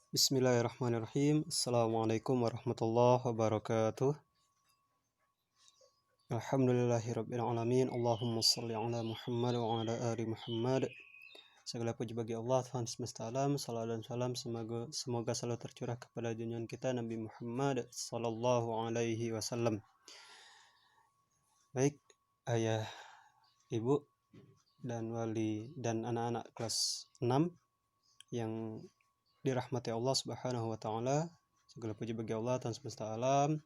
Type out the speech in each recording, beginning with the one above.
Bismillahirrahmanirrahim. Assalamualaikum warahmatullahi wabarakatuh. Alhamdulillahirabbil alamin. Allahumma shalli ala Muhammad wa ala ali Muhammad. Segala puji bagi Allah Tuhan semesta alam. Salam dan salam semoga selalu tercurah kepada junjungan kita Nabi Muhammad sallallahu alaihi wasallam. Baik ayah, ibu dan wali dan anak-anak kelas 6 yang dirahmati Allah Subhanahu wa taala. Segala puji bagi Allah Tuhan semesta alam,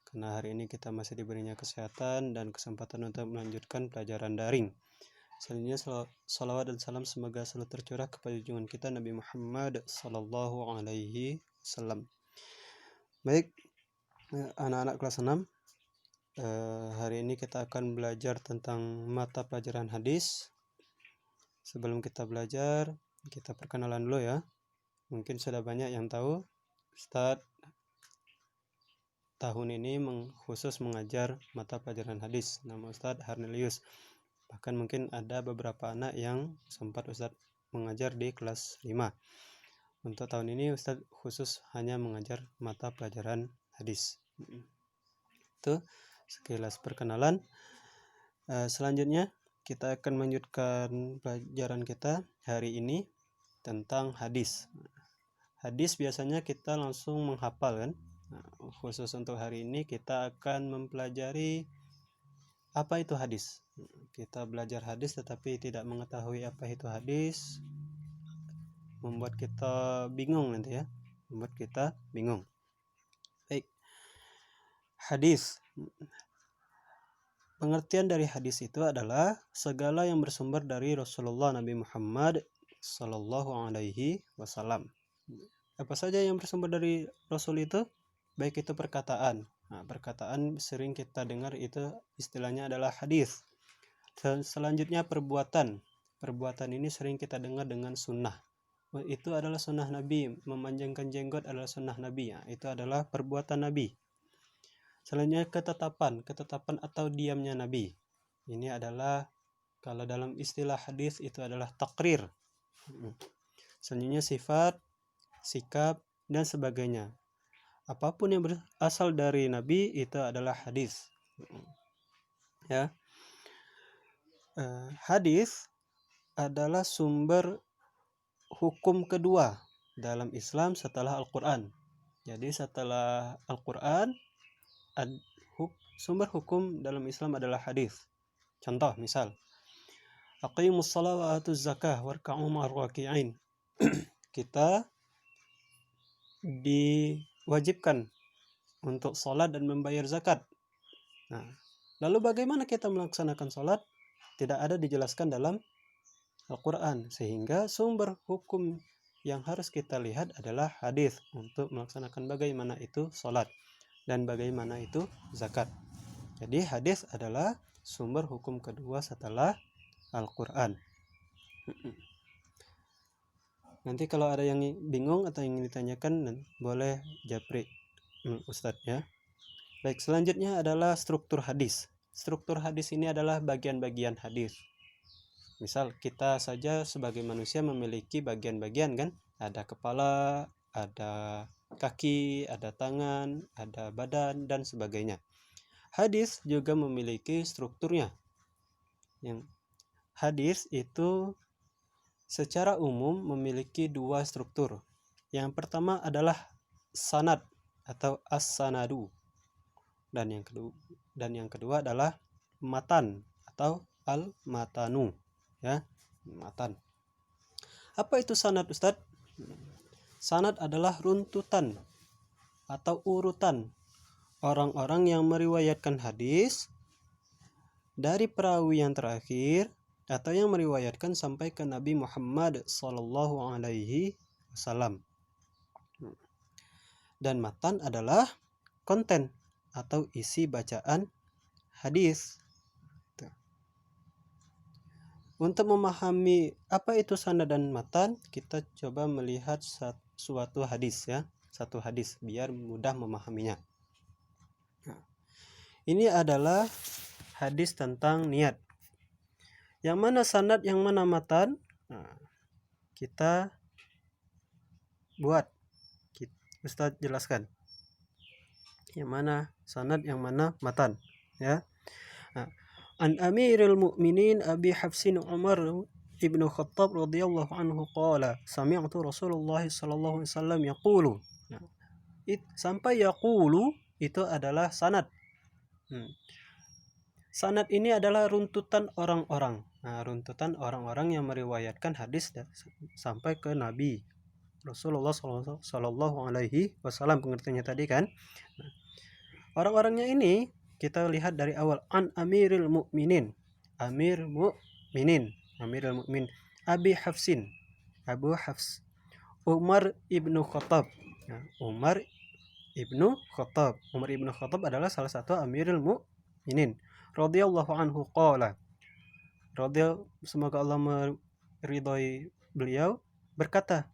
karena hari ini kita masih diberinya kesehatan dan kesempatan untuk melanjutkan pelajaran daring. Selanjutnya salawat dan salam semoga selalu tercurah kepada junjungan kita Nabi Muhammad sallallahu alaihi wasallam. Baik, anak-anak kelas 6, hari ini kita akan belajar tentang mata pelajaran hadis. Sebelum kita belajar, kita perkenalan dulu ya. Mungkin sudah banyak yang tahu, Ustadz tahun ini khusus mengajar mata pelajaran hadis. Nama Ustadz Harnelius. Bahkan mungkin ada beberapa anak yang sempat Ustadz mengajar di kelas 5. Untuk tahun ini Ustadz khusus hanya mengajar mata pelajaran hadis. Itu sekilas perkenalan. Selanjutnya kita akan melanjutkan pelajaran kita hari ini tentang hadis. Hadis biasanya kita langsung menghafal kan. Nah, khusus untuk hari ini kita akan mempelajari apa itu hadis. Kita belajar hadis tetapi tidak mengetahui apa itu hadis, membuat kita bingung nanti ya. Membuat kita bingung. Baik. Hadis. Pengertian dari hadis itu adalah segala yang bersumber dari Rasulullah Nabi Muhammad sallallahu alaihi wasallam. Apa saja yang bersumber dari Rasul itu? Baik itu perkataan. Nah, perkataan sering kita dengar itu istilahnya adalah hadis. Selanjutnya perbuatan. Perbuatan ini sering kita dengar dengan sunnah. Itu adalah sunnah Nabi. Memanjangkan jenggot adalah sunnah Nabi. Nah, itu adalah perbuatan Nabi. Selanjutnya ketetapan. Ketetapan atau diamnya Nabi. Ini adalah, kalau dalam istilah hadis itu adalah takrir. Selanjutnya sifat, sikap, dan sebagainya. Apapun yang berasal dari Nabi itu adalah hadis. Ya. Hadis adalah sumber hukum kedua dalam Islam setelah Al-Quran. Jadi setelah Al-Quran, sumber hukum dalam Islam adalah hadis. Contoh misal, aqimus shalah wa atuz zakah warka'u ma'ar raki'in. Kita diwajibkan untuk sholat dan membayar zakat. Nah, lalu bagaimana kita melaksanakan sholat? Tidak ada dijelaskan dalam Al-Quran, sehingga sumber hukum yang harus kita lihat adalah hadis untuk melaksanakan bagaimana itu sholat dan bagaimana itu zakat. Jadi hadis adalah sumber hukum kedua setelah Al-Quran. Nanti kalau ada yang bingung atau ingin ditanyakan, boleh japri Ustadz ya. Baik, selanjutnya adalah struktur hadis. Struktur hadis ini adalah bagian-bagian hadis. Misal kita saja sebagai manusia memiliki bagian-bagian kan. Ada kepala, ada kaki, ada tangan, ada badan, dan sebagainya. Hadis juga memiliki strukturnya. Yang hadis itu secara umum memiliki dua struktur. Yang pertama adalah sanad atau as-sanadu. Dan yang kedua adalah matan atau al-matanu. Ya, matan. Apa itu sanad, Ustadz? Sanad adalah runtutan atau urutan orang-orang yang meriwayatkan hadis dari perawi yang terakhir atau yang meriwayatkan sampai ke Nabi Muhammad sallallahu alaihi wasallam. Dan matan adalah konten atau isi bacaan hadis. Untuk memahami apa itu sanad dan matan, kita coba melihat suatu hadis ya, satu hadis biar mudah memahaminya. Ini adalah hadis tentang niat. Yang mana sanad, yang mana matan? Nah, kita buat Ustadz jelaskan. Yang mana sanad, yang mana matan, ya. Nah, an Amirul Mukminin Abi Hafsin Umar ibnu Khattab radhiyallahu anhu qala sami'tu Rasulullah sallallahu alaihi wasallam yaqulu. Nah, sampai yaqulu itu adalah sanad. Sanad ini adalah runtutan orang-orang. Nah, runtutan orang-orang yang meriwayatkan hadis sampai ke Nabi Rasulullah Sallallahu Alaihi Wasallam, pengertiannya tadi kan. Nah, orang-orangnya ini kita lihat dari awal. An Amiril Mukminin, Amiril Mukmin, Abi Hafsin, Abu Hafs, Umar ibnu Khattab. Nah, Umar ibnu Khattab adalah salah satu Amiril Mukminin. Radhiyallahu anhu qala. Semoga Allah meridhai beliau, berkata,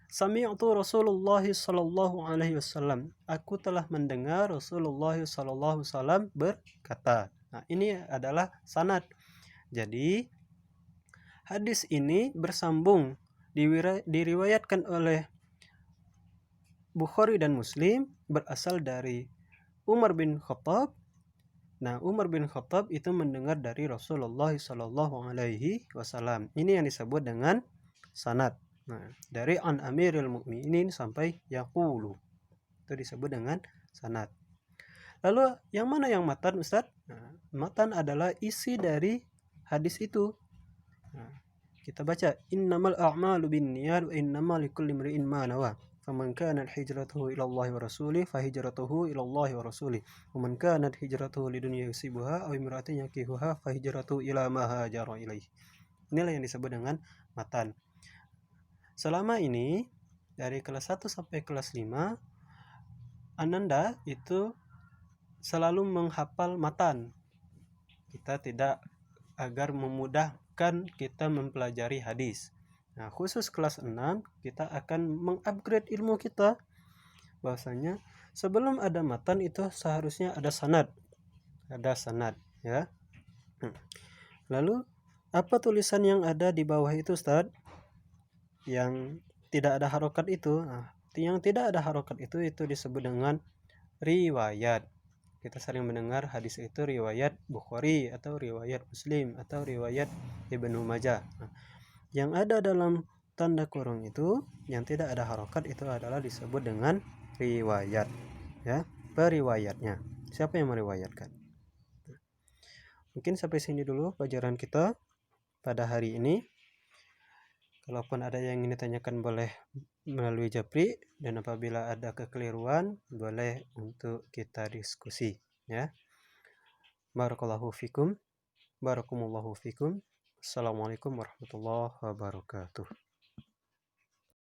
Sami'tu Rasulullah sallallahu alaihi wasallam. Aku telah mendengar Rasulullah sallallahu alaihi wasallam berkata. Nah, ini adalah sanad. Jadi hadis ini bersambung, diriwayatkan oleh Bukhari dan Muslim, berasal dari Umar bin Khattab. Nah, Umar bin Khattab itu mendengar dari Rasulullah Sallallahu Alaihi Wasallam. Ini yang disebut dengan sanad. Nah, dari an Amiril Mukminin sampai yaqulu, itu disebut dengan sanad. Lalu yang mana yang matan, Ustaz? Nah, matan adalah isi dari hadis itu. Nah, kita baca, innamal a'malu binniyat wa innamal likulli imri'in ma nawa. Faman kanat hijratuhu ila Allah wa rasulih fahijratuhu ila Allah wa rasulih. Waman kanat hijratuhu lidunya yusibuha aw imra'atin yakihuha fahijratuhu ila ma hajara ilaih. Inilah yang disebut dengan matan. Selama ini dari kelas 1 sampai kelas 5 Ananda itu selalu menghafal matan. Kita tidak, agar memudahkan kita mempelajari hadis. Nah, khusus kelas 6 kita akan mengupgrade ilmu kita, bahwasanya sebelum ada matan itu seharusnya ada sanad. Ya. Lalu apa tulisan yang ada di bawah itu, Ustaz? Yang tidak ada harokat itu. Nah, yang tidak ada harokat itu disebut dengan riwayat. Kita sering mendengar hadis itu riwayat Bukhari atau riwayat Muslim atau riwayat Ibnu Majah. Nah, yang ada dalam tanda kurung itu, yang tidak ada harokat itu adalah disebut dengan riwayat, ya, periwayatnya. Siapa yang meriwayatkan? Mungkin sampai sini dulu pelajaran kita pada hari ini. Kalaupun ada yang ingin ditanyakan boleh melalui japri, dan apabila ada kekeliruan boleh untuk kita diskusi, ya. Barakallahu fikum. Barakumullahu fikum. Assalamualaikum warahmatullahi wabarakatuh.